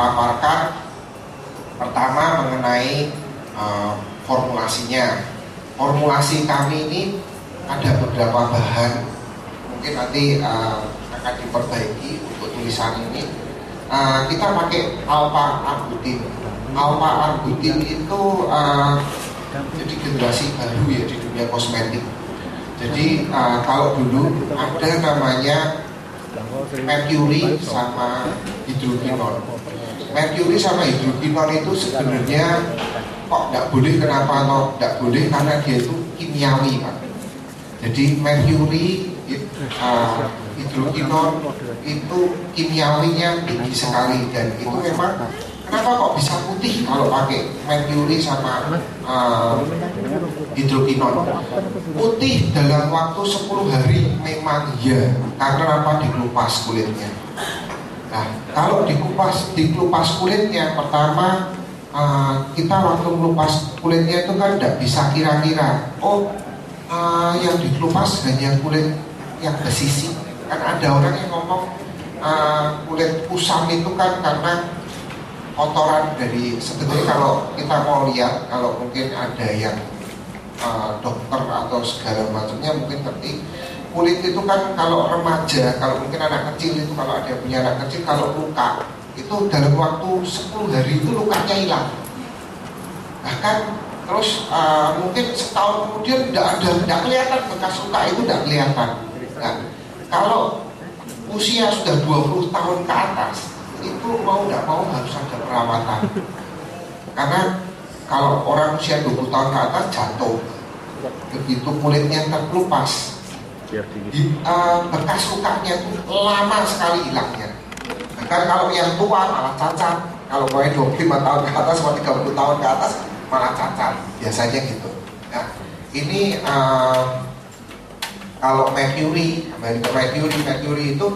saya paparkan pertama mengenai formulasinya. Formulasi kami ini ada beberapa bahan, mungkin nanti akan diperbaiki untuk tulisan ini. Kita pakai alpha-arbutin. Alpha-arbutin itu jadi generasi baru ya di dunia kosmetik. Jadi kalau dulu ada namanya merkuri sama hidrokinon. Merkuri sama hidrokinon itu sebenarnya kok tidak boleh, kenapa atau tidak boleh, karena dia itu kimiawi, Pak. Jadi merkuri, hidrokinon itu kimiawinya tinggi sekali, dan itu memang kenapa kok bisa putih kalau pakai merkuri sama hidrokinon. Putih dalam waktu 10 hari memang iya, karena apa? Dikelupas kulitnya. Nah, kalau dikelupas kulitnya, pertama kita waktu melupas kulitnya itu kan tidak bisa kira-kira, yang dikelupas hanya kulit yang bersisi. Kan ada orang yang ngomong kulit kusam itu kan karena kotoran dari, sebetulnya kalau kita mau lihat, kalau mungkin ada yang dokter atau segala macamnya mungkin ngerti, kulit itu kan kalau remaja, kalau mungkin anak kecil itu, kalau ada yang punya anak kecil, kalau luka itu dalam waktu 10 hari itu lukanya hilang. Bahkan terus mungkin setahun kemudian tidak kelihatan bekas luka itu, tidak kelihatan. Nah, kalau usia sudah 20 tahun ke atas, itu mau tidak mau harus ada perawatan. Karena kalau orang usia 20 tahun ke atas jatuh, begitu kulitnya terkelupas, bekas lukanya itu lama sekali hilangnya. Bahkan kalau yang tua malah cacat. Kalau mulai 25 tahun ke atas atau 30 tahun ke atas malah cacat, biasanya gitu. Nah, ini kalau merkuri itu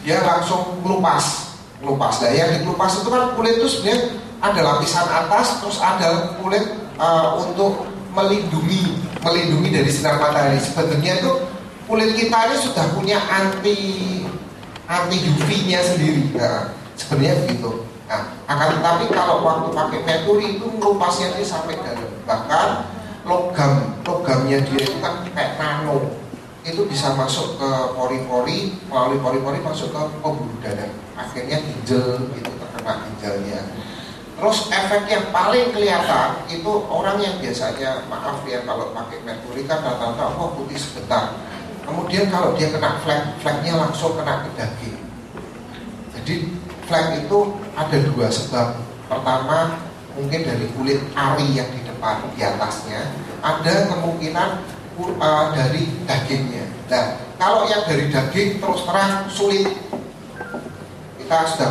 dia langsung kelupas. Nah, yang dikelupas itu kan kulit itu sebenarnya ada lapisan atas, terus ada kulit untuk melindungi dari sinar matahari. Sebenarnya itu kulit kita ini sudah punya anti UV-nya sendiri. Nah, sebenarnya begitu. Nah, akan tetapi kalau waktu pakai merkuri itu melupasnya ini sampai dalam. Bahkan logamnya dia itu kan kayak nano. Itu bisa masuk ke pori-pori, melalui pori-pori masuk ke pembuluh darah. Akhirnya ginjal, itu terkena ginjalnya. Terus efek yang paling kelihatan itu orang yang biasanya, maaf ya, kalau pakai merkuri kan rata-rata putih sebentar. Kemudian kalau dia kena flek-fleknya langsung kena ke daging. Jadi flek itu ada 2 sebab. Pertama mungkin dari kulit ari yang di depan, di atasnya. Ada kemungkinan dari dagingnya. Nah, kalau yang dari daging terus terang sulit. Kita sudah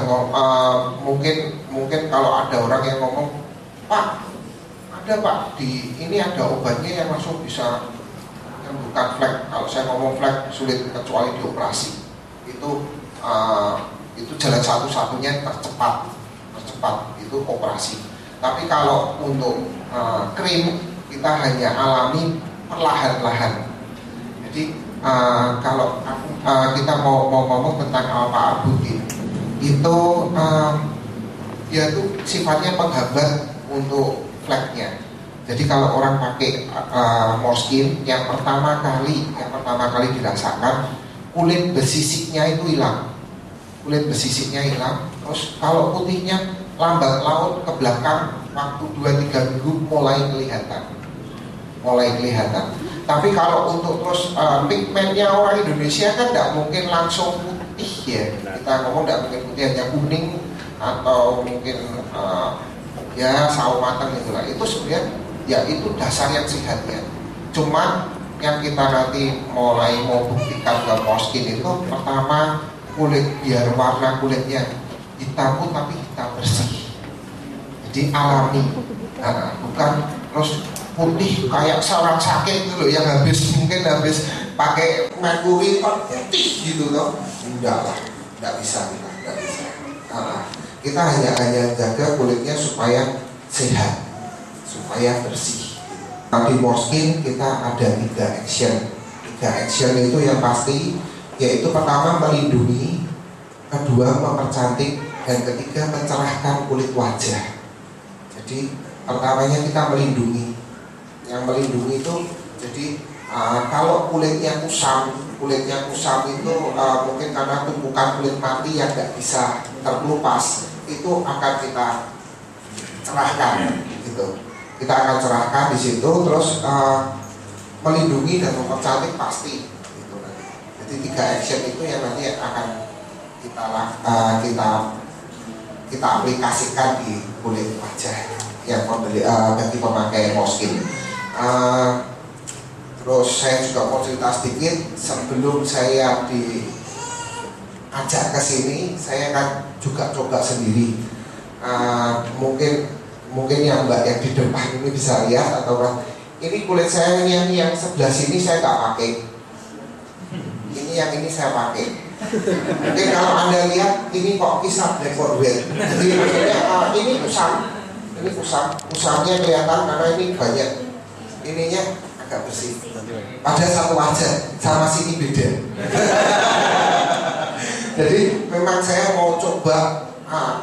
mungkin kalau ada orang yang ngomong, Pak, ada Pak, ini ada obatnya yang langsung bisa bukan flek. Kalau saya ngomong flek sulit kecuali dioperasi. Itu jalan satu-satunya tercepat itu operasi. Tapi kalau untuk krim kita hanya alami perlahan-lahan. Jadi kalau kita mau ngomong tentang alpha-arbutin, itu dia itu sifatnya penghambat untuk fleknya. Jadi kalau orang pakai Morskin yang pertama kali dirasakan, kulit besisiknya itu hilang. Terus kalau putihnya lambat laun ke belakang, waktu 2-3 minggu mulai kelihatan. Tapi kalau untuk terus pigmennya orang Indonesia kan tidak mungkin langsung putih ya. Kita ngomong tidak mungkin putih, hanya kuning atau mungkin ya sawo matang itulah. Itu sebenarnya ya itu dasar yang sehatnya. Cuman yang kita nanti mulai mau buktikan ke Morskin itu, pertama kulit, biar warna kulitnya hitam pun tapi hitam bersih. Jadi alami. Bukan terus putih kayak seorang sakit gitu loh, yang habis pakai merkuri putih gitu loh. Enggak bisa. Kita hanya jaga kulitnya supaya sehat, supaya bersih. Di Morskin kita ada 3 action. 3 action itu yang pasti, yaitu pertama melindungi, kedua mempercantik, Dan ketiga, mencerahkan kulit wajah. Jadi pertamanya kita melindungi. Yang melindungi itu jadi kalau kulitnya kusam itu mungkin karena tumpukan kulit mati yang nggak bisa terkelupas, itu akan kita cerahkan gitu. Kita akan cerahkan di situ, terus melindungi dan mempercantik pasti gitu. Jadi 3 action itu yang nanti akan kita aplikasikan di kulit wajah yang bagi pemakai Moleskine. Terus saya juga mau cerita sedikit, sebelum saya diajak ke sini, saya kan juga coba sendiri. Mungkin yang mbak yang di depan ini bisa lihat, atau kan ini kulit saya yang sebelah sini saya nggak pakai. Yang ini saya pakai. Mungkin kalau Anda lihat ini kok kisah dekor wet. Jadi maksudnya ini kusamnya kelihatan karena ini banyak ininya agak bersih. Pada satu wajah sama sini beda. Jadi memang saya mau coba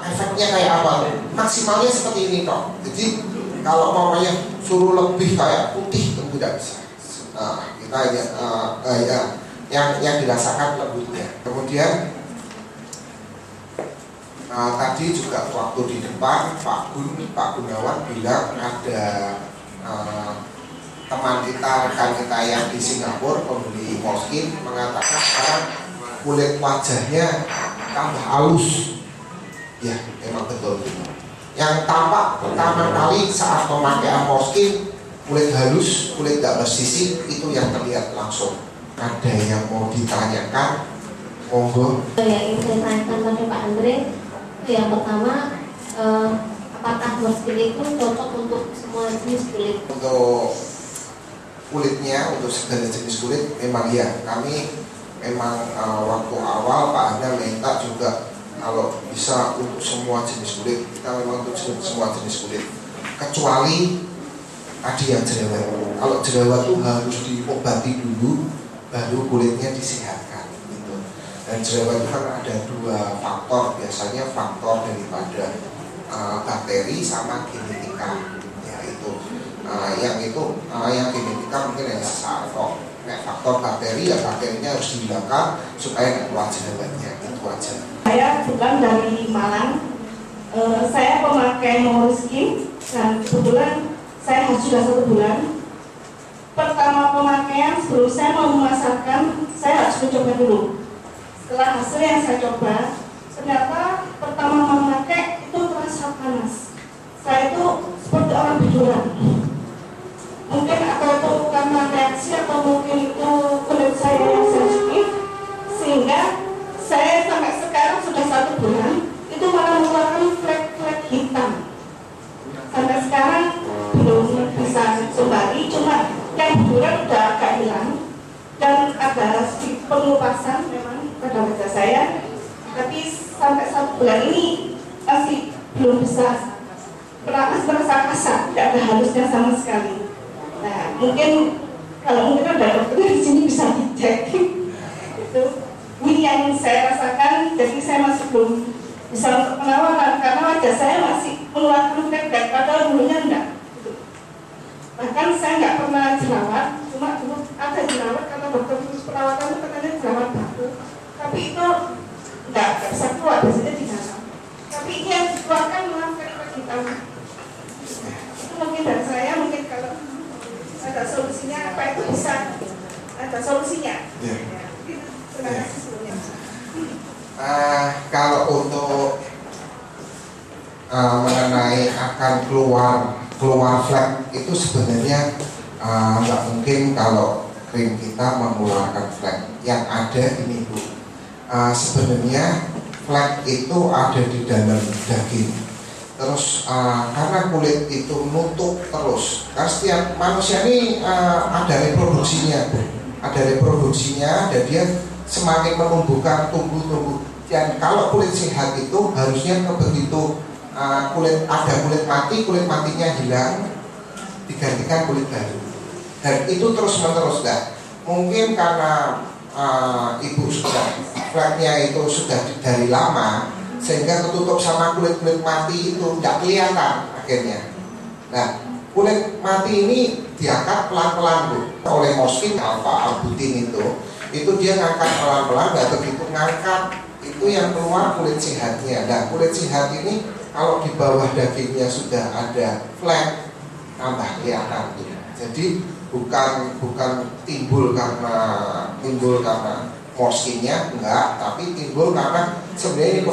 efeknya kayak apa. Maksimalnya seperti ini kok. Jadi kalau maunya suruh lebih kayak putih tentu tidak bisa. Kita yang dirasakan lembutnya. Kemudian tadi juga waktu di depan Pak Gunawan bilang ada teman kita, rekan kita yang di Singapura pembeli Moleskine mengatakan sekarang kulit wajahnya tambah halus. Ya, memang betul. Yang tampak pertama kali saat pemakaian Moleskine, kulit halus, kulit tidak bersisik, itu yang terlihat langsung. Ada yang mau ditanyakan? Monggo. Yang ingin saya tanyakan pada Pak Andre, yang pertama, apakah Moleskine itu cocok untuk semua jenis kulit? Untuk kulitnya, untuk segala jenis kulit, memang ya. Kami memang waktu awal Pak Anda minta juga kalau bisa untuk semua jenis kulit. Kita memang untuk semua jenis kulit, kecuali ada yang jerawat. Kalau jerawat itu harus diobati dulu, baru kulitnya disehatkan gitu. Dan jerawat itu kan ada 2 faktor, biasanya faktor daripada bakteri sama genetika, yaitu yang genetika mungkin hanya sesaat kok. Faktor bakteri, ya bakterinya harus dihilangkan supaya nggak keluar jerawatnya, itu aja. Saya bukan dari Malang, saya pemakai Moleskine dan kebetulan saya sudah 1 bulan. Pertama pemakaian, sebelum saya mau memasarkan, saya harus mencoba dulu. Setelah hasil yang saya coba, ternyata pertama memakai itu terasa panas. Saya itu seperti orang biduran. Mungkin atau itu karena reaksi atau mungkin itu kulit saya yang sensitif, sehingga saya sampai sekarang sudah 1 bulan itu malah mengeluarkan flek-flek hitam. Sampai sekarang belum bisa kembali, cuma yang biduran udah agak hilang dan ada sedikit pengelupasan memang pada wajah saya, tapi sampai 1 bulan ini masih belum bisa merasa kasar, tidak ada halusnya sama sekali. Nah, mungkin kalau mungkin ada dokter di sini bisa dicek. Itu ini yang saya rasakan, jadi saya masih belum bisa untuk penawaran karena wajah saya masih mengeluarkan flek-flek, padahal dulunya enggak. Bahkan saya nggak pernah jerawat, cuma dulu ada jerawat karena dokter khusus perawatan itu katanya jerawat baku, tapi itu enggak bisa keluar, biasanya di dalam. Tapi ini yang dikeluarkan malah flek-flek hitam. Itu mungkin dari saya, mungkin kalau ada solusinya apa itu bisa ada solusinya. Ya. Terima kasih sebelumnya. Kalau untuk mengenai akan keluar flek itu sebenarnya nggak mungkin kalau krim kita mengeluarkan flek. Yang ada ini Bu, sebenarnya flek itu ada di dalam daging. Terus karena kulit itu nutup terus, karena setiap manusia ini ada reproduksinya, dan dia semakin menumbuhkan tumbuh. Dan kalau kulit sehat itu harusnya begitu kulit mati, kulit matinya hilang, digantikan kulit baru. Dan itu terus menerus dah. Mungkin karena ibu sudah fleknya itu sudah dari lama, sehingga ketutup sama kulit-kulit mati itu nggak kelihatan akhirnya. Nah, kulit mati ini diangkat pelan-pelan Bu oleh Morskin albutin itu dia ngangkat pelan-pelan, dan begitu ngangkat itu yang keluar kulit sehatnya. Nah, kulit sehat ini kalau di bawah dagingnya sudah ada flek, tambah kelihatan tuh. Jadi bukan timbul karena Morskinnya, enggak, tapi timbul karena sebenarnya ini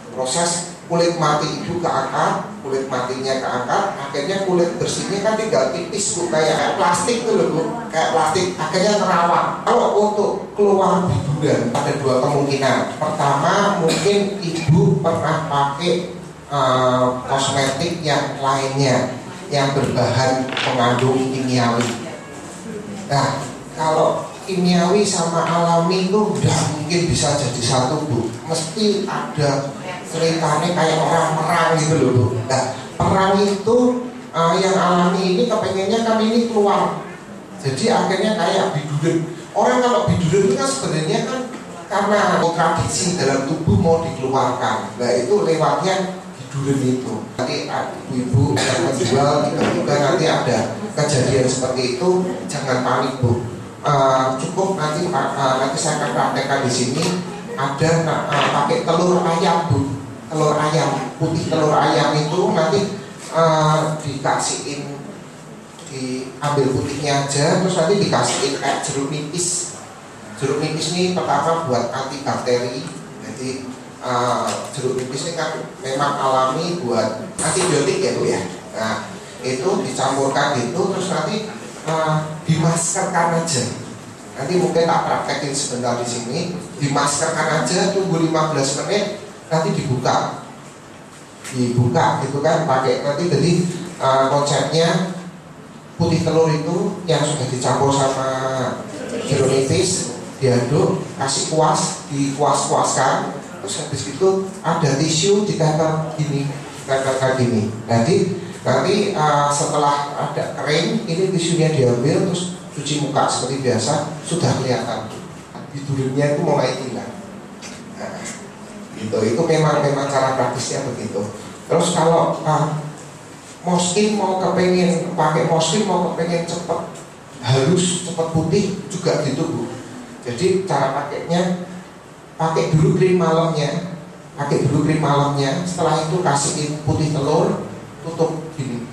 proses kulit mati itu keangkat, kulit matinya keangkat, akhirnya kulit bersihnya kan tinggal tipis Bu, kayak plastik tuh loh Bu, kayak plastik, akhirnya terawat. Kalau untuk keluar biduran ada dua kemungkinan. Pertama, mungkin ibu pernah pakai kosmetik yang lainnya yang berbahan mengandung kimiawi. Nah, kalau kimiawi sama alami itu udah mungkin bisa jadi satu Bu, mesti ada ceritanya kayak orang perang gitu loh Bu. Nah, perang itu yang alami ini kepengennya kami ini keluar, jadi akhirnya kayak biduran. Orang kalau biduran itu kan sebenarnya kan karena kontradiksi dalam tubuh mau dikeluarkan. Nah, itu lewatnya biduran itu. Nanti ibu yang menjual tiba-tiba nanti ada kejadian seperti itu, jangan panik Bu. Cukup nanti saya akan praktekkan di sini. Ada pakai telur ayam Bu, telur ayam putih, telur ayam itu nanti dikasihin, diambil putihnya aja, terus nanti dikasihin kayak jeruk nipis. Jeruk nipis ini pertama buat antibakteri. Jadi jeruk nipis ini kan memang alami buat antibiotik ya Bu ya. Nah, itu dicampurkan gitu, terus nanti dimaskerkan aja. Nanti mungkin tak praktekin sebentar di sini. Dimaskerkan aja, tunggu 15 menit, nanti dibuka gitu kan, pakai nanti. Jadi konsepnya putih telur itu yang sudah dicampur sama jeruk nipis diaduk, kasih kuas, dikuas-kuaskan, terus habis itu ada tisu ditempel gini. Nanti setelah ada kering, ini tisunya diambil terus cuci muka seperti biasa, sudah kelihatan bidurnya itu mulai hilang. Nah, gitu. Itu memang cara praktisnya begitu. Terus kalau Morskin mau kepengen cepet halus, cepet putih juga gitu Bu. Jadi cara pakainya, pakai dulu krim malamnya, setelah itu kasihin putih telur, tutup gini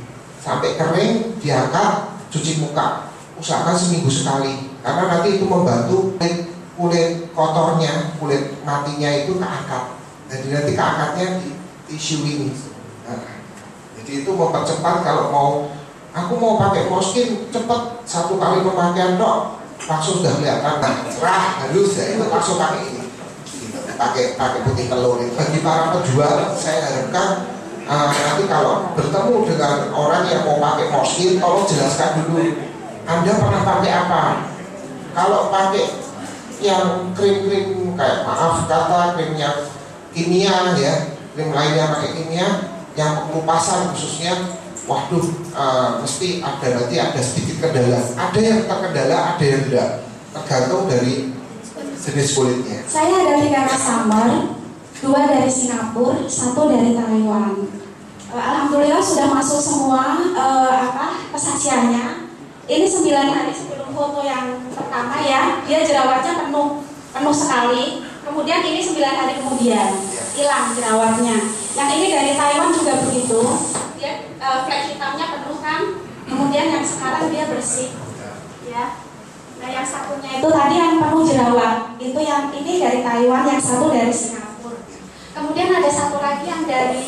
sampai kering, diangkat, cuci muka. Usahakan seminggu sekali, karena nanti itu membantu kulit kotornya, kulit matinya itu keangkat. Jadi nanti keangkatnya di tisu ini. Nah, jadi itu mempercepat. Kalau aku mau pakai Morskin cepet, 1 kali pemakaian dok langsung sudah kelihatan, nah, cerah, halus ya, itu langsung pakai ini. Pakai putih telur. Bagi para penjual, saya harapkan nanti kalau bertemu dengan orang yang mau pakai Morskin, tolong jelaskan dulu, Anda pernah pakai apa? Kalau pakai yang krim-krim kayak krim yang kimia ya, krim lainnya pakai kimia, yang pengelupasan khususnya, waduh, mesti nanti ada sedikit kendala. Ada yang terkendala, ada yang tidak, tergantung dari jenis kulitnya. Saya ada 3 customer, 2 dari Singapura, 1 dari Taiwan. Alhamdulillah sudah masuk semua kesaksiannya. Ini 9 hari sebelum foto yang pertama ya, dia jerawatnya penuh sekali. Kemudian ini 9 hari kemudian hilang jerawatnya. Yang ini dari Taiwan juga begitu. Dia flek hitamnya penuh kan. Kemudian yang sekarang dia bersih. Ya. Nah yang satunya itu tadi yang penuh jerawat. Itu yang ini dari Taiwan, yang satu dari Singapura. Kemudian ada satu lagi yang dari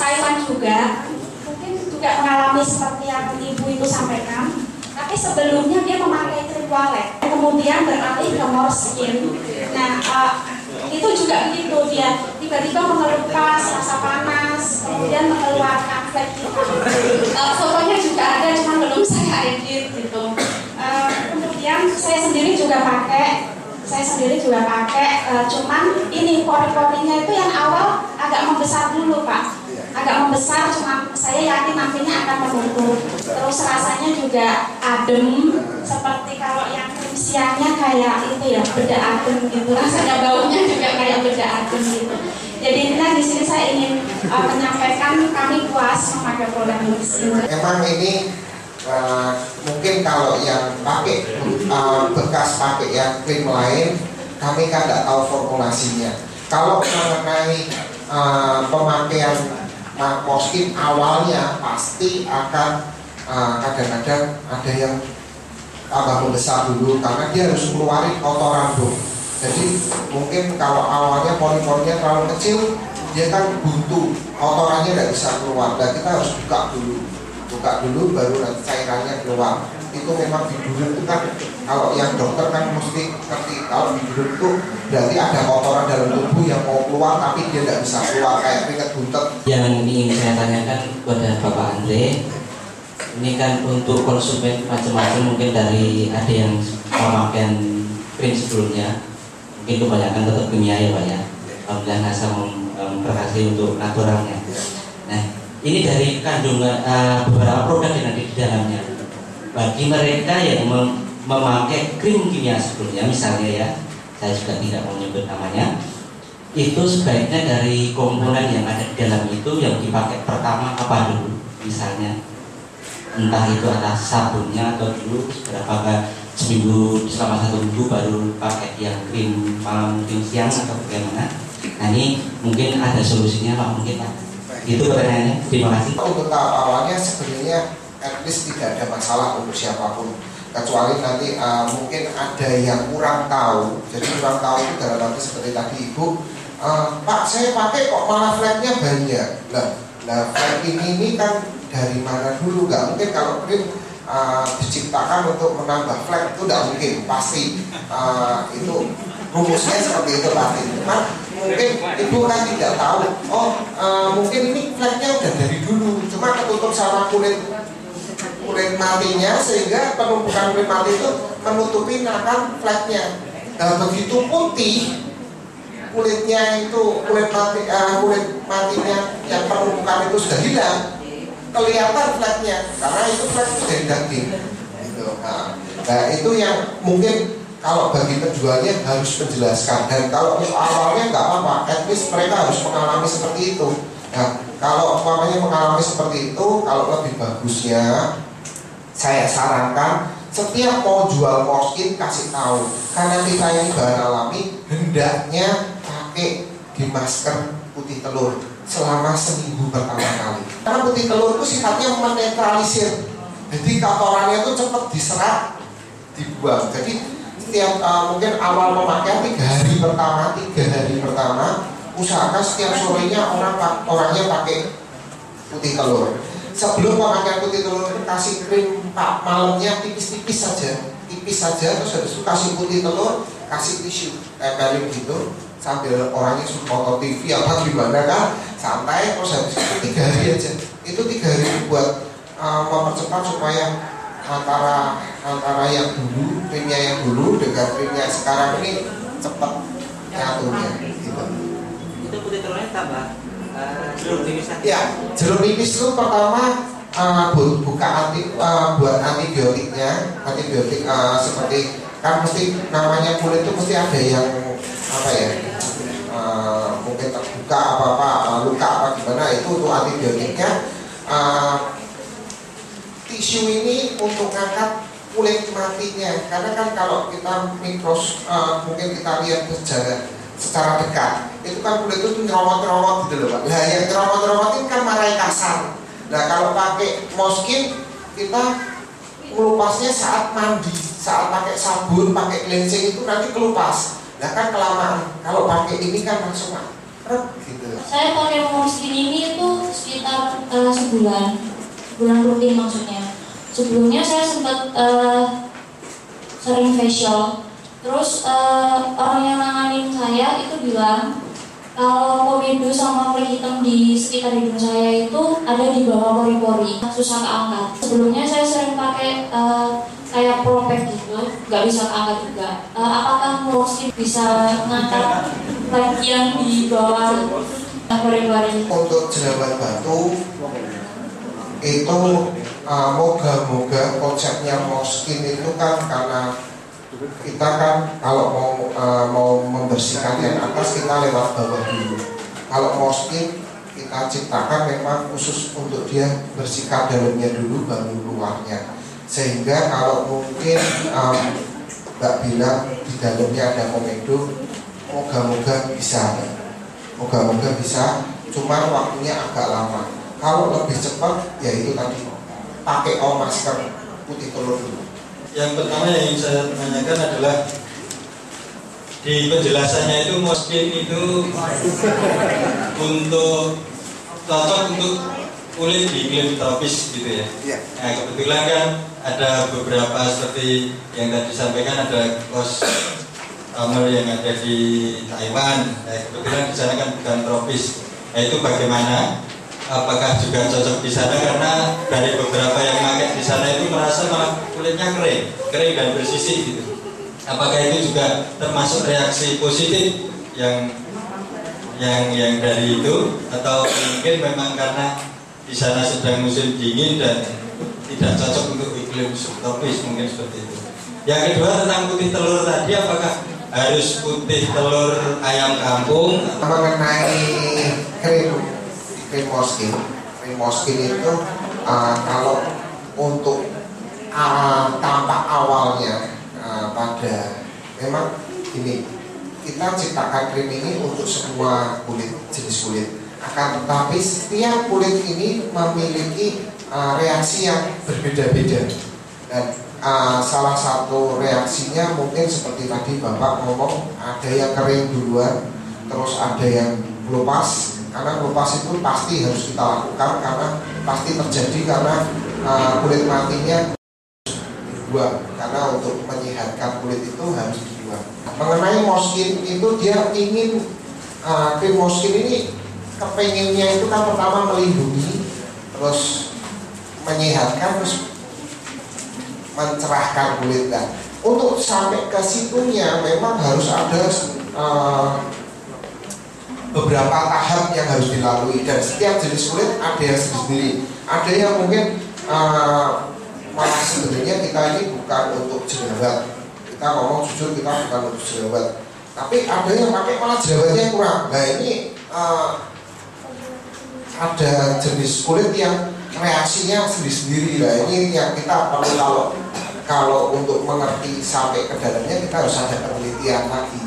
Taiwan juga. Juga mengalami seperti yang ibu itu sampaikan, tapi sebelumnya dia memakai krim toilet, kemudian beralih ke Morskin. Nah, itu juga begitu, dia tiba-tiba mengelupas rasa panas, kemudian mengeluarkan flek hitam. Fotonya juga ada, cuma belum saya edit gitu. Kemudian saya sendiri juga pakai, cuman ini pori-porinya itu yang awal agak membesar dulu Pak. Agak membesar, cuma saya yakin nantinya akan menutup. Terus rasanya juga adem, seperti kalau yang krim siangnya kayak kayak itu ya, bedak adem gitu, rasanya baunya juga kayak bedak adem gitu. Jadi di sini saya ingin menyampaikan kami puas memakai produk Nurskin. Memang ini mungkin kalau yang pakai bekas pakai yang krim lain, kami kan tidak tahu formulasinya. Kalau mengenai pemakaian Morskin awalnya pasti akan kadang-kadang ada yang tambah membesar dulu karena dia harus keluarin kotoran dulu. Jadi mungkin kalau awalnya pori-porinya terlalu kecil, dia kan buntu, kotorannya tidak bisa keluar. Dan kita harus buka dulu baru nanti cairannya keluar. Itu memang di dulu itu kan, kalau yang dokter kan mesti ngerti, kalau di dulu itu berarti ada kotoran dalam tubuh yang mau keluar tapi dia tidak bisa keluar, kayak keringat buntet. Yang ingin saya tanyakan kepada Bapak Andre, ini kan untuk konsumen macam-macam, mungkin dari ada yang pemakaian krim sebelumnya, mungkin kebanyakan tetap kimia ya Pak ya. Alhamdulillah NASA memperkasih untuk naturalnya. Nah, ini dari kandungan beberapa produk yang ada di dalamnya. Bagi mereka yang memakai krim kimia sebelumnya, misalnya ya, saya juga tidak mau menyebut namanya, itu sebaiknya dari komponen yang ada di dalam itu yang dipakai pertama apa dulu, misalnya entah itu atas sabunnya atau dulu berapa seminggu, selama 1 minggu baru pakai yang krim malam, krim siang atau bagaimana. Nah ini mungkin ada solusinya Pak, mungkin Pak. Itu pertanyaannya, terima kasih. Untuk tahap awalnya sebenarnya at least tidak ada masalah untuk siapapun, kecuali nanti mungkin ada yang kurang tahu. Jadi kurang tahu itu dalam arti seperti tadi Ibu, Pak saya pakai kok malah flagnya banyak. Nah flag ini kan dari mana dulu? Nggak mungkin kalau krim diciptakan untuk menambah flag, itu tidak mungkin, pasti itu rumusnya seperti itu pasti. Cuman mungkin ibu kan tidak tahu, mungkin ini flagnya udah dari dulu, cuma ketutup sama kulit matinya sehingga penumpukan kulit mati itu menutupi akan flagnya. Nah begitu putih kulitnya itu, kulit matinya yang penumpukan itu sudah hilang, kelihatan flagnya karena itu flag dari daging. Gitu. Nah itu yang mungkin kalau bagi penjualnya harus menjelaskan, dan kalau awalnya nggak apa-apa, at least mereka harus mengalami seperti itu. Nah kalau umpamanya mengalami seperti itu, kalau lebih bagusnya saya sarankan setiap mau jual Morskin kasih tahu, karena kita ini bahan alami, hendaknya pakai di masker putih telur selama seminggu pertama kali. Karena putih telur itu sifatnya menetralisir, jadi kotorannya itu cepat diserap, dibuang. Jadi setiap mungkin awal pemakaian 3 hari pertama usahakan setiap sorenya orangnya pakai putih telur. Sebelum pemakaian putih telur kasih krim malamnya tipis-tipis saja, terus habis itu kasih putih telur, kasih tisu tempelin gitu sambil orangnya foto TV apa gimana kan, santai, terus habis itu 3 hari aja. Itu 3 hari buat mempercepat supaya antara yang dulu, krimnya yang dulu dengan krimnya sekarang ini cepat nyatunya gitu. Itu putih telurnya tambah jeruk nipis. Ya, jeruk nipis itu pertama buat antibiotiknya, seperti kan mesti namanya kulit itu mesti ada yang apa ya, mungkin terbuka luka apa gimana, itu untuk antibiotiknya. Tisu ini untuk ngangkat kulit matinya, karena kan kalau kita mungkin kita lihat secara dekat, itu kan kulit itu nyeromot gitu loh Pak. Nah yang nyeromot ini kan marai kasar. Nah kalau pakai Morskin kita melupasnya saat mandi, saat pakai sabun, pakai cleansing itu nanti kelupas. Nah kan kelamaan, kalau pakai ini kan langsung gitu. Saya pakai Morskin ini itu sekitar bulan rutin maksudnya. Sebelumnya saya sempat sering facial, terus orang yang nanganin saya itu bilang kalau komedo sama flek hitam di sekitar hidung saya itu ada di bawah pori-pori, susah keangkat. Sebelumnya saya sering pakai kayak propek gitu, nggak bisa keangkat juga. Apakah Morskin bisa ngangkat flek yang di bawah pori-pori? Untuk jerawat batu itu moga-moga konsepnya Morskin itu kan karena kita kan kalau mau membersihkan yang atas kita lewat bawah dulu. Kalau mau skin kita ciptakan memang khusus untuk dia bersihkan dalamnya dulu baru luarnya. Sehingga kalau mungkin Mbak bilang di dalamnya ada komedo, moga-moga bisa, cuma waktunya agak lama. Kalau lebih cepat ya itu tadi pakai masker putih telur dulu. Yang pertama yang saya tanyakan adalah di penjelasannya itu moskin itu untuk cocok untuk kulit di iklim tropis gitu ya. Nah kebetulan kan ada beberapa seperti yang tadi disampaikan, ada kos kamar yang ada di Taiwan. Nah, kebetulan di sana kan bukan tropis. Nah itu bagaimana? Apakah juga cocok di sana, karena dari beberapa yang pakai di sana itu merasa malah kulitnya kering dan bersisik gitu. Apakah itu juga termasuk reaksi positif yang dari itu, atau mungkin memang karena di sana sedang musim dingin dan tidak cocok untuk iklim subtropis, mungkin seperti itu. Yang kedua tentang putih telur tadi, apakah harus putih telur ayam kampung? Mengenai krim moskin itu kalau untuk tampak awalnya pada memang ini kita ciptakan krim ini untuk semua jenis kulit, akan tetapi setiap kulit ini memiliki reaksi yang berbeda-beda, dan salah satu reaksinya mungkin seperti tadi Bapak ngomong, ada yang kering duluan, terus ada yang melupas. Karena melupas itu pasti harus kita lakukan, karena pasti terjadi karena kulit matinya dibuang, karena untuk menyehatkan kulit itu harus dibuang. Mengenai moskin itu dia ingin krim moskin ini kepengennya itu kan pertama melindungi, terus menyehatkan, terus mencerahkan kulit. Dan untuk sampai ke situnya memang harus ada beberapa tahap yang harus dilalui, dan setiap jenis kulit ada yang sendiri. Ada yang mungkin malah sebenarnya kita ini bukan untuk jerawat, kita ngomong jujur kita bukan untuk jerawat, tapi ada yang pakai malah jerawatnya kurang. Nah ini ada jenis kulit yang reaksinya sendiri-sendiri. Nah ini yang kita perlu, kalau untuk mengerti sampai ke dalamnya kita harus ada penelitian lagi.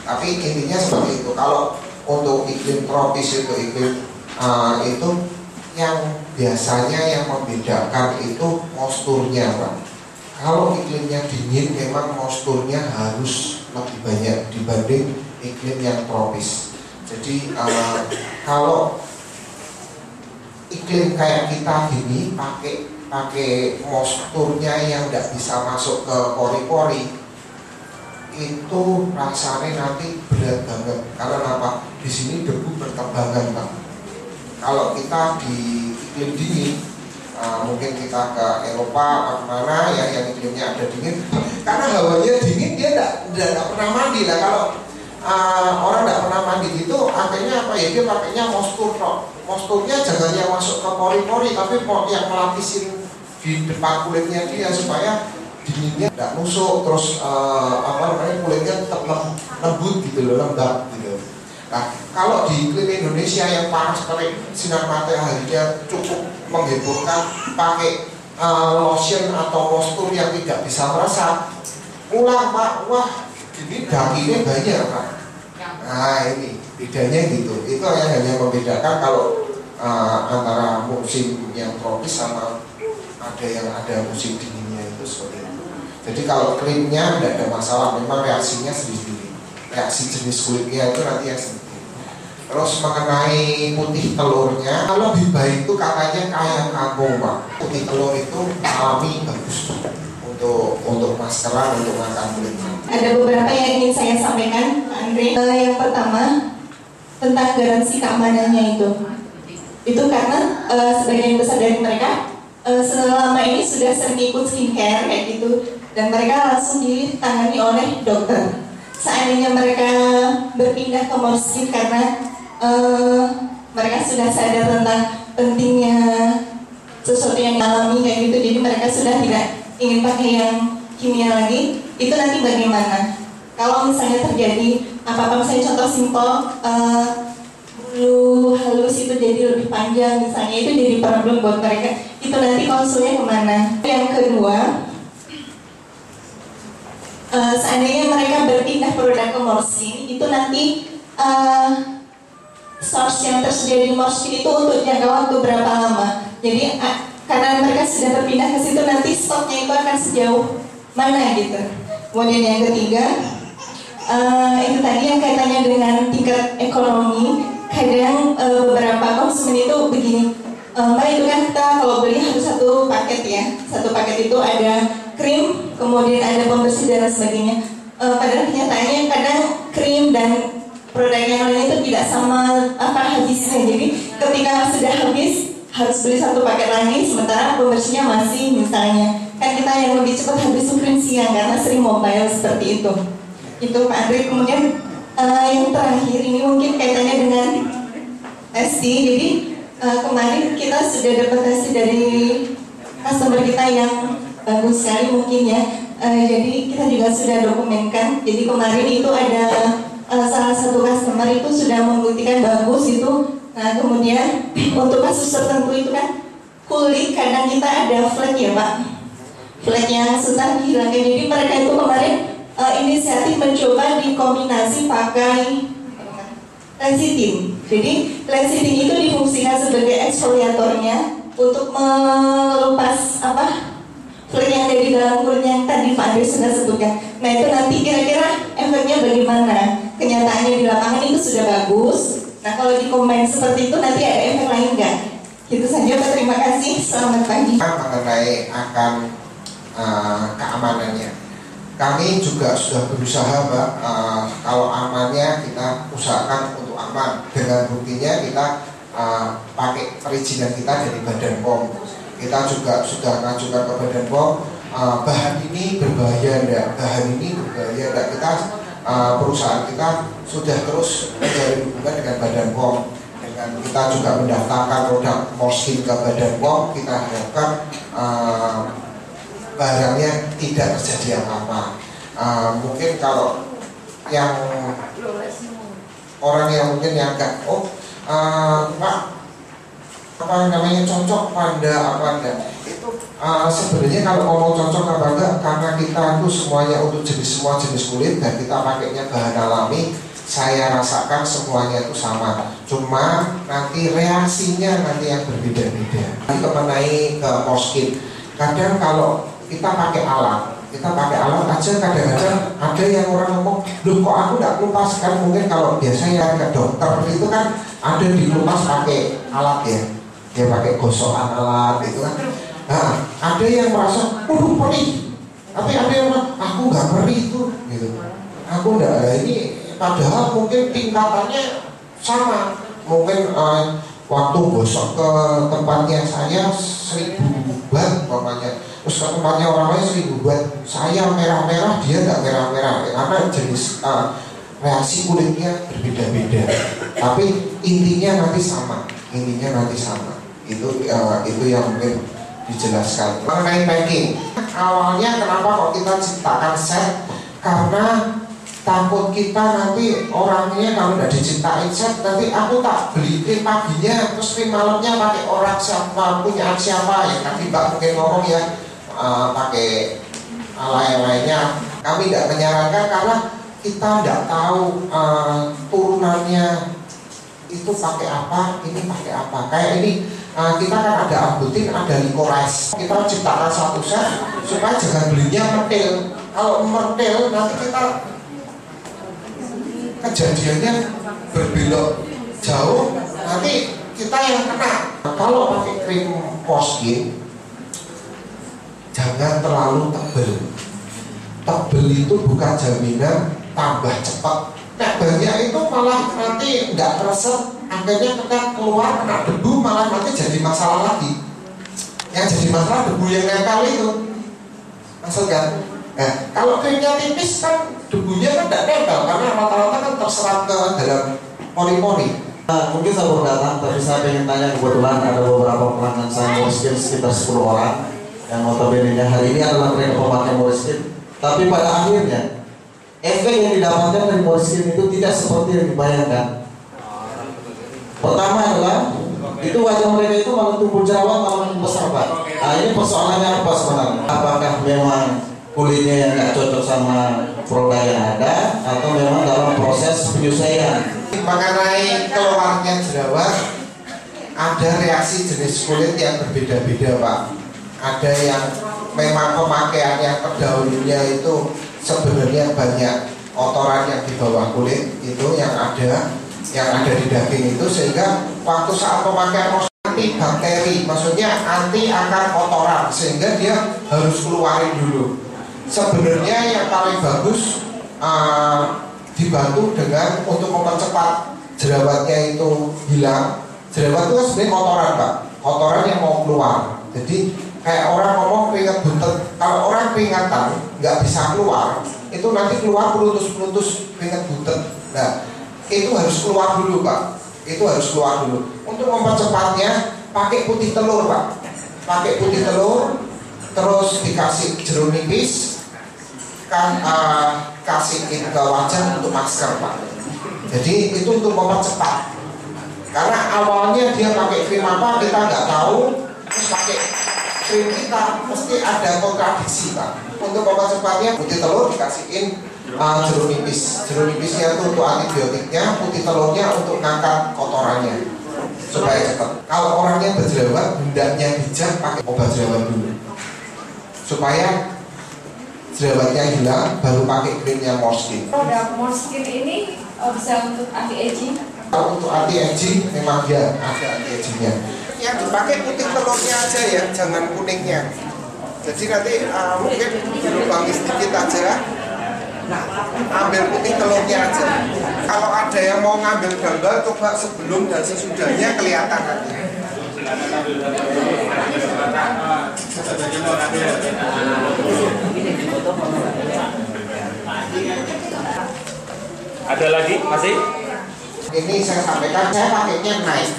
Tapi intinya seperti itu. Kalau untuk iklim tropis itu itu yang biasanya yang membedakan itu moisturnya, Pak. Kalau iklimnya dingin memang moisturnya harus lebih banyak dibanding iklim yang tropis. Jadi kalau iklim kayak kita gini pakai moisturnya yang tidak bisa masuk ke pori-pori, itu rasanya nanti berat banget. Karena apa? Di sini debu berterbangan, Pak. Kalau kita di iklim dingin, mungkin kita ke Eropa atau kemana ya yang iklimnya ada dingin, karena hawanya dingin dia tidak pernah mandi lah. Kalau orang tidak pernah mandi itu akhirnya apa ya, dia pakainya moistur kok. Moisturnya jangan yang masuk ke pori-pori, tapi yang melapisin di depan kulitnya dia supaya dinginnya tidak nusuk, terus kulitnya tetap lembut gitu loh, lembab gitu. Nah kalau di iklim Indonesia yang panas terik, sinar mataharinya cukup menghebohkan, pakai lotion atau moistur yang tidak bisa meresap, pulang Pak, wah ini dagingnya banyak Pak. Nah ini bedanya gitu. Itu yang hanya membedakan kalau antara musim yang tropis sama ada musim dinginnya itu seperti itu. Jadi kalau krimnya tidak ada masalah, memang reaksinya sendiri. Reaksi jenis kulitnya itu nanti yang sendiri. Terus mengenai putih telurnya, kalau lebih baik itu katanya kayak kampung, Pak. Putih telur itu alami, bagus untuk maskeran, untuk makan kulit. Ada beberapa yang ingin saya sampaikan, Andre. Yang pertama tentang garansi keamanannya itu karena sebagian besar dari mereka selama ini sudah sering ikut skincare kayak gitu, dan mereka langsung ditangani oleh dokter. Seandainya mereka berpindah ke Morskin karena mereka sudah sadar tentang pentingnya sesuatu yang alami kayak gitu, jadi mereka sudah tidak ingin pakai yang kimia lagi. itu nanti bagaimana? Kalau misalnya terjadi apa-apa, misalnya contoh simpel, bulu halus itu jadi lebih panjang misalnya, itu jadi problem buat mereka, itu nanti konsulnya kemana? Yang kedua, seandainya mereka berpindah produk ke Morskin, itu nanti source yang tersedia di Morskin itu untuk jangka waktu berapa lama? Jadi karena mereka sudah berpindah ke situ, nanti stoknya itu akan sejauh mana gitu. Kemudian yang ketiga, itu tadi yang kaitannya dengan tingkat ekonomi. Kadang beberapa konsumen itu begini, Mbak, itu kan kita kalau beli harus satu paket ya. Satu paket itu ada krim, kemudian ada pembersih dan sebagainya. Padahal kenyataannya kadang krim dan produk yang lain itu tidak sama habisnya. Jadi ketika sudah habis harus beli satu paket lagi, sementara pembersihnya masih misalnya. Kan kita yang lebih cepat habis itu krim siang karena sering mobile seperti itu. Itu Pak Andre. Kemudian yang terakhir ini mungkin kaitannya dengan testing. Jadi kemarin kita sudah dapat testing dari customer kita yang bagus sekali mungkin ya. Jadi kita juga sudah dokumenkan. Jadi kemarin itu ada salah satu customer itu sudah membuktikan bagus itu. Nah kemudian untuk kasus tertentu itu kan kulit kadang kita ada flek ya Pak, flek yang susah dihilangkan. Jadi mereka itu kemarin inisiatif mencoba dikombinasi pakai lecithin. Jadi lecithin itu difungsikan sebagai eksfoliatornya untuk melepas flek yang ada di dalam kulit yang tadi Pak Andre sudah sebutkan. Nah itu nanti kira-kira efeknya bagaimana? Kenyataannya di lapangan itu sudah bagus. Nah kalau dikombin seperti itu nanti ada efek lain nggak? Gitu saja Pak, terima kasih. Selamat pagi. Mengenai akan keamanannya, kami juga sudah berusaha Mbak, kalau amannya kita usahakan untuk aman. Dengan buktinya kita pakai perizinan kita dari Badan POM. Kita juga sudah mengajukan ke Badan POM, bahan ini berbahaya enggak, bahan ini berbahaya enggak. Kita perusahaan kita sudah terus menjalin hubungan dengan Badan POM. Dengan kita juga mendaftarkan produk Morskin ke Badan POM, kita harapkan barangnya tidak terjadi apa-apa. Mungkin kalau yang orang yang mungkin yang enggak, Pak, apa namanya cocok pada apa enggak, itu sebenarnya kalau ngomong cocok apa enggak, karena kita itu semuanya untuk semua jenis kulit dan kita pakainya bahan alami, saya rasakan semuanya itu sama. Cuma nanti reaksinya nanti yang berbeda-beda. Mengenai ke Morskin, kadang kalau kita pakai alat aja, kadang-kadang ada yang orang ngomong, loh kok aku nggak kelupas. Kan mungkin kalau biasanya ke dokter itu kan ada dilupas pakai alat ya, dia pakai gosokan alat itu kan. Nah, ada yang merasa, waduh perih, tapi ada yang bilang, aku nggak perih itu, gitu. Aku nggak, ini padahal mungkin tingkatannya sama. Mungkin waktu gosok ke tempatnya saya 1000 watt umpamanya, terus ke tempatnya orang lain 1000 watt, saya merah-merah, dia nggak merah-merah, karena jenis reaksi kulitnya berbeda-beda. Tapi intinya nanti sama. Itu yang mungkin dijelaskan. Mengenai packing, awalnya kenapa kok kita ciptakan set? Karena takut kita nanti orangnya kalau udah diciptain set, nanti aku tak beli krim paginya, terus krim malamnya pakai orang siapa, punya siapa ya. Tadi Mbak mungkin ngomong ya, pakai lain-lainnya. Kami tidak menyarankan karena kita tidak tahu turunannya itu pakai apa, ini pakai apa. Kayak ini kita kan ada ambutin, ada licorice. Kita ciptakan satu set supaya jangan belinya mentil. Kalau mentil nanti kita kejadiannya berbelok jauh, nanti kita yang kena. Kalau pakai krim Morskin jangan terlalu tebal. Tebal itu bukan jaminan tambah cepat. Tebalnya itu malah nanti nggak terasa, akhirnya ketika keluar kena debu malah nanti jadi masalah lagi. Yang jadi masalah debu yang nempel itu, maksud kan? Nah, kalau krimnya tipis kan debunya kan tidak nempel karena rata-rata kan terserap ke dalam pori-pori. Mungkin saya baru datang, tapi saya ingin tanya, kebetulan ada beberapa pelanggan saya Morskin sekitar 10 orang yang notabene hari ini adalah mereka pemakai Morskin. Tapi pada akhirnya efek yang didapatkan dari Moriskin itu tidak seperti yang dibayangkan. Pertama adalah itu wajah mereka itu malah tumbuh jerawat, malah membesar, Pak. Nah, ini persoalannya apa sebenarnya? Apakah memang kulitnya yang nggak cocok sama produk yang ada, atau memang dalam proses penyesuaian? Mengenai keluarnya jerawat, ada reaksi jenis kulit yang berbeda-beda, Pak. Ada yang memang pemakaian yang terdahulunya itu sebenarnya banyak kotoran yang di bawah kulit itu yang ada di daging itu, sehingga waktu saat pemakaian anti bakteri, maksudnya anti akar kotoran, sehingga dia harus keluarin dulu. Sebenarnya yang paling bagus dibantu dengan untuk mempercepat jerawatnya itu hilang. Jerawat itu sebenarnya kotoran, Pak, kotoran yang mau keluar. Jadi kayak orang ngomong keringat buntet, kalau orang keringatan nggak bisa keluar, itu nanti keluar pelutus keringat buntet. Nah, itu harus keluar dulu, Pak. Itu harus keluar dulu. Untuk mempercepatnya, pakai putih telur, Pak. Pakai putih telur, terus dikasih jeruk nipis, kasihin ke wajah untuk masker, Pak. Jadi itu untuk mempercepat. Karena awalnya dia pakai krim apa kita nggak tahu, terus pakai krim kita mesti ada kontradiksi, Pak. Untuk mempercepatnya, putih telur dikasihin jeruk nipis. Jeruk nipisnya itu untuk antibiotiknya, putih telurnya untuk ngangkat kotorannya supaya cepat. Kalau orangnya berjerawat, hendaknya bijak pakai obat jerawat dulu supaya jerawatnya hilang, baru pakai krimnya Moriskin. Produk Moriskin ini bisa untuk anti-aging? Kalau untuk anti-aging memang dia ada anti-agingnya. Yang dipakai putih telurnya aja ya, jangan kuningnya. Jadi nanti mungkin lubang sedikit aja. Nah, ambil putih telurnya aja. Kalau ada yang mau ngambil gambar, coba sebelum dan sesudahnya kelihatan nanti. Ada lagi masih? Ini saya sampaikan, saya pakainya naik.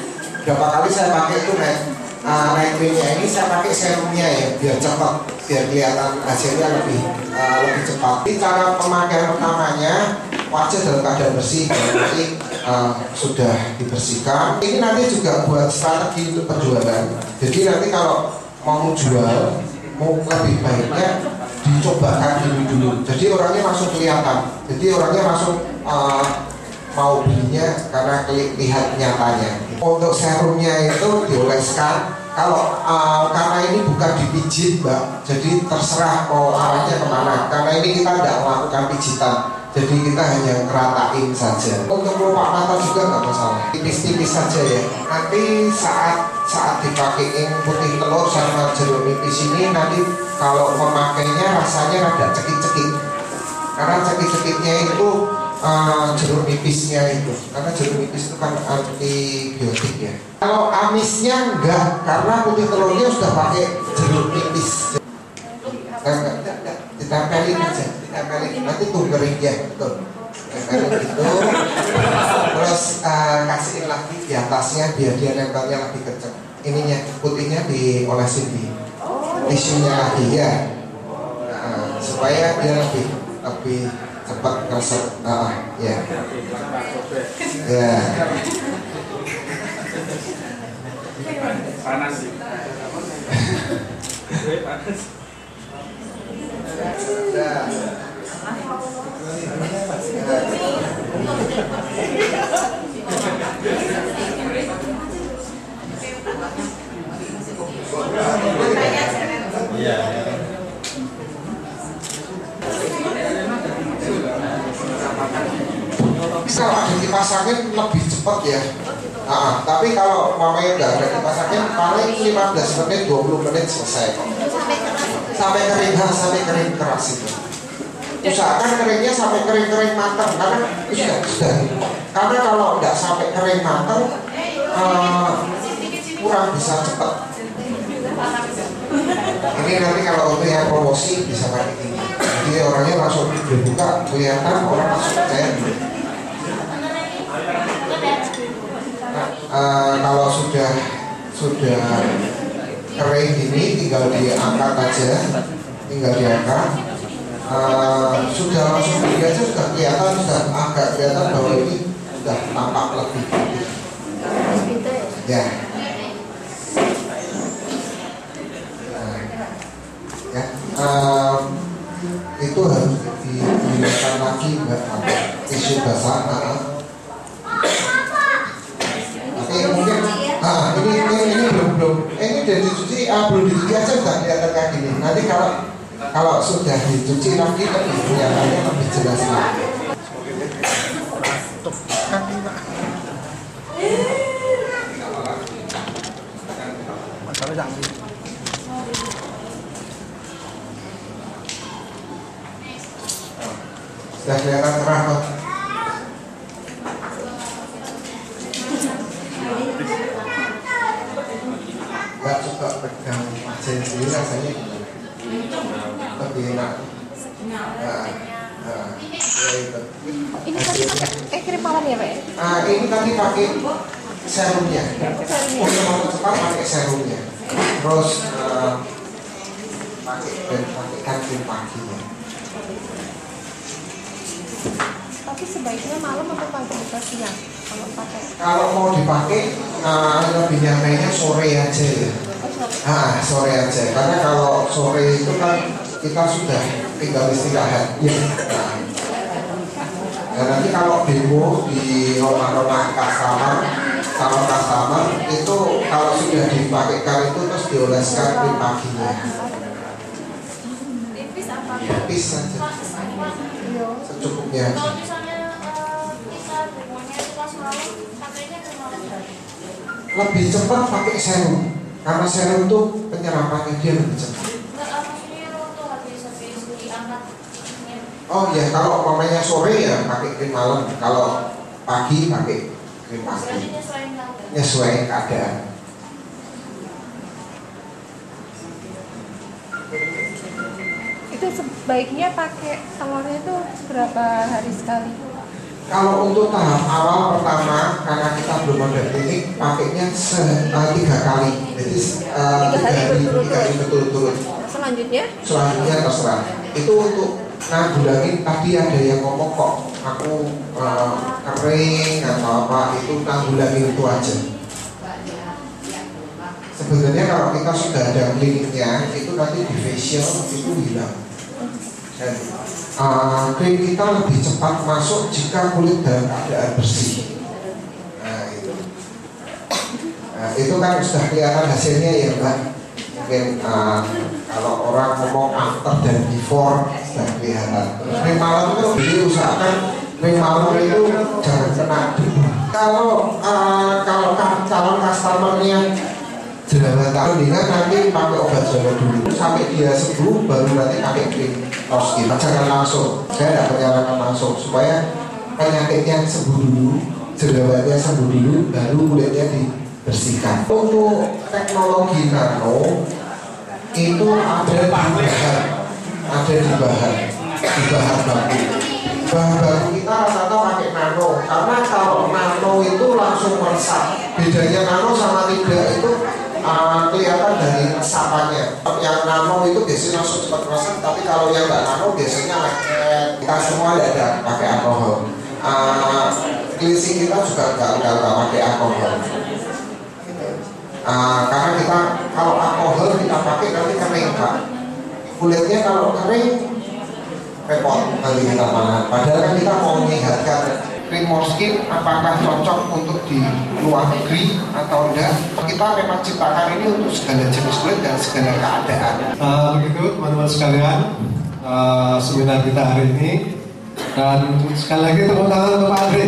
Berapa kali saya pakai itu naik. Naik krimnya ini saya pakai serumnya ya, biar cepat, biar kelihatan hasilnya lebih cepat. Jadi cara pemakaian pertamanya, wajah dalam keadaan bersih, nanti sudah dibersihkan. Ini nanti juga buat strategi untuk penjualan. Jadi nanti kalau mau jual, mau lebih baiknya dicobakan dulu. Jadi orangnya langsung kelihatan. Jadi orangnya langsung mau belinya karena lihat nyatanya. Untuk serumnya itu dioleskan. Kalau karena ini bukan dipijit, Mbak, jadi terserah mau arahnya kemana. Karena ini kita tidak melakukan pijitan, jadi kita hanya ngeratain saja. Untuk kelopak mata juga nggak masalah, tipis-tipis saja ya. Nanti saat dipakein putih telur sama jeruk nipis ini, nanti kalau memakainya rasanya rada cekik-cekik. Karena cekik-cekiknya itu jeruk nipisnya itu, karena jeruk nipis itu kan antibiotik ya. Kalau amisnya enggak, karena putih telurnya sudah pakai jeruk nipis. Enggak, ditempelin aja, ditempelin. Nanti tuh kering ya, betul. Tempelin gitu, terus kasihin lagi di atasnya biar dia nempelnya lebih kencang. Ininya putihnya diolesin di tisunya lagi ya, supaya dia lebih cepat keresep. Ya. Ya. Panas sih. Panas. Iya. Kalau ada kipas angin lebih cepat ya. Tapi kalau mamanya nggak ada kipas angin, paling 15 menit, 20 menit selesai. Sampai kering keras itu. Usahakan keringnya sampai kering matang, karena sudah. Karena kalau nggak sampai kering matang, kurang bisa cepat. Ini nanti kalau untuk yang promosi bisa pakai ini. Jadi orangnya langsung dibuka, kelihatan orang langsung percaya. Kalau sudah kering ini tinggal diangkat aja, sudah langsung beli aja sudah kelihatan, sudah agak kelihatan bahwa ini sudah tampak lebih putih. Ya. Itu harus digunakan lagi Mbak, tisu basah. Oke, mungkin ini belum ini udah dicuci, belum dicuci aja sudah kelihatan kayak gini. Nanti kalau sudah dicuci lagi lebih kelihatannya lebih jelas lagi. Sudah kelihatan cerah kok. Nggak suka pegang mesin sendiri rasanya lebih enak. Ini tadi pakai krim malam ya Pak ya? Ini tadi pakai serumnya. Untuk mempercepat pakai serumnya. Terus pakai krim paginya. Tapi sebaiknya malam atau pagi atau siang kalau pakai? Kalau mau dipakai lebih nyamannya sore aja ya. Sore aja. Karena kalau sore itu kan kita sudah tinggal istirahat. Dan nanti kalau demo di rumah-rumah customer itu kalau sudah dipakaikan itu terus dioleskan krim paginya. Tipis apa? Tipis saja. Secukupnya. Kalau misalnya kita demonya itu pas malam, pakainya ke malam. Lebih cepat pakai serum. Karena serum itu penyerapannya dia lebih cepat. Maksudnya waktu habis diangkat. Oh ya, kalau mamanya sore ya pakai krim malam. Kalau pagi pakai krim pagi. Nyesuaiin keadaan. Itu sebaiknya pakai telurnya itu berapa hari sekali? Kalau untuk tahap awal pertama, karena kita belum ada klinik, pakainya 3 kali. Jadi 3 hari berturut-turut. Selanjutnya terserah. Itu untuk nanggulangin tadi ada yang ngomong kok aku kering atau apa, itu nanggulangin itu aja. Sebenarnya kalau kita sudah ada kliniknya, itu nanti di facial itu hilang. Dan krim kita lebih cepat masuk jika kulit dalam keadaan bersih. Itu kan sudah kelihatan hasilnya ya Mbak. Mungkin kalau orang ngomong after dan before sudah kelihatan. Krim malam itu diusahakan krim malam itu jangan kena debu. Kalau calon customernya jerawatan nanti pakai obat jerawat dulu sampai dia sembuh, baru nanti pakai krim Toskin. Jangan langsung, saya tidak menyarankan langsung supaya penyakitnya sembuh dulu, jerawatnya sembuh dulu, baru kulitnya dibersihkan. Untuk teknologi nano itu ada di bahan baku. Bahan baku kita rata-rata pakai nano, karena kalau nano itu langsung meresap. Bedanya nano sama tidak itu kelihatan dari resapannya. Yang nano itu biasanya langsung cepat meresap, tapi kalau yang nggak nano biasanya kita semua tidak ada pakai alkohol. Cleansing kita juga nggak pakai alkohol. Karena kita kalau alkohol kita pakai nanti kering Pak. Kulitnya kalau kering repot kali kita mana. Padahal kan kita mau menyehatkan. Krim Morskin apakah cocok untuk di luar negeri atau enggak? Kita memang ciptakan ini untuk segala jenis kulit dan segala keadaan. Begitu teman-teman sekalian, seminar kita hari ini, dan sekali lagi tepuk tangan untuk Pak Andre.